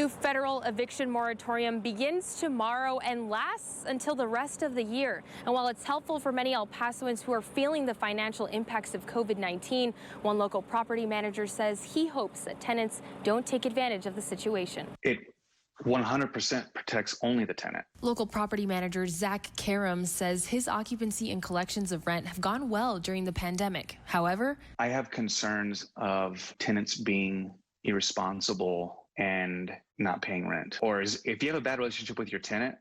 New federal eviction moratorium begins tomorrow and lasts until the rest of the year. And while it's helpful for many El Pasoans who are feeling the financial impacts of COVID-19, one local property manager says he hopes that tenants don't take advantage of the situation. It 100% protects only the tenant. Local property manager Zach Karam says his occupancy and collections of rent have gone well during the pandemic. However, I have concerns of tenants being irresponsible and not paying rent. Or if you have a bad relationship with your tenant,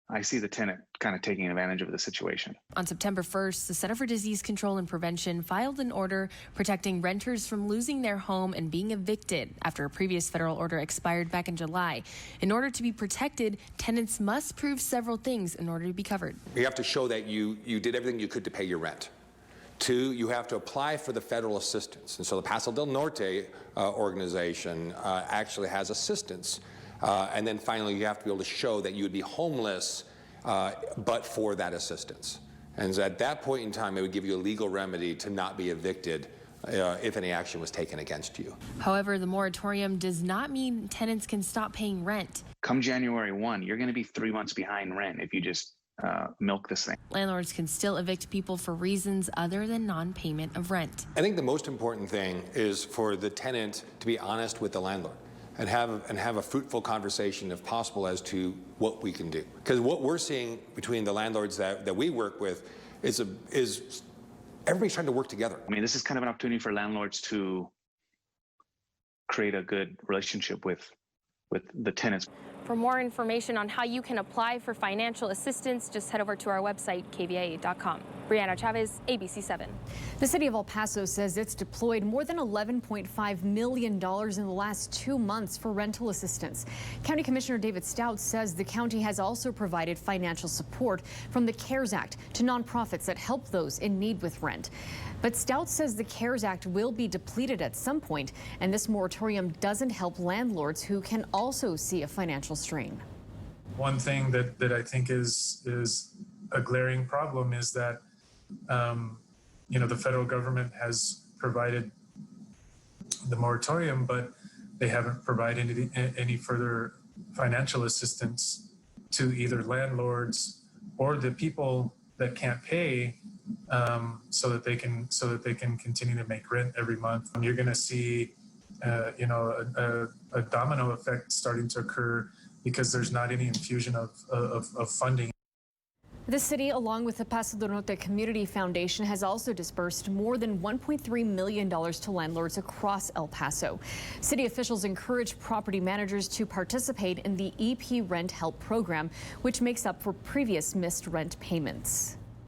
I see the tenant kind of taking advantage of the situation. On September 1st, the Center for Disease Control and Prevention filed an order protecting renters from losing their home and being evicted after a previous federal order expired back in July. In order to be protected, tenants must prove several things in order to be covered. You have to show that you did everything you could to pay your rent. 2, you have to apply for the federal assistance. And so the Paso del Norte organization actually has assistance. And then finally, you have to be able to show that you would be homeless but for that assistance. And so at that point in time, it would give you a legal remedy to not be evicted if any action was taken against you. However, the moratorium does not mean tenants can stop paying rent. Come January 1, you're going to be 3 months behind rent if you just milk this thing. Landlords can still evict people for reasons other than non-payment of rent. I think the most important thing is for the tenant to be honest with the landlord and have a fruitful conversation, if possible, as to what we can do. Because what we're seeing between the landlords that we work with is everybody's trying to work together. I mean, this is kind of an opportunity for landlords to create a good relationship with the tenants. For more information on how you can apply for financial assistance, just head over to our website, kva8.com. Brianna Chavez, ABC7. The city of El Paso says it's deployed more than $11.5 million in the last 2 months for rental assistance. County Commissioner David Stout says the county has also provided financial support from the CARES Act to nonprofits that help those in need with rent. But Stout says the CARES Act will be depleted at some point, and this moratorium doesn't help landlords who can also see a financial strain. One thing that I think is a glaring problem is that the federal government has provided the moratorium, but they haven't provided any further financial assistance to either landlords or the people that can't pay, so that they can continue to make rent every month. You're going to see a domino effect starting to occur because there's not any infusion of funding. The city, along with the Paso del Norte Community Foundation, has also dispersed more than $1.3 million to landlords across El Paso. City officials encourage property managers to participate in the EP Rent Help program, which makes up for previous missed rent payments.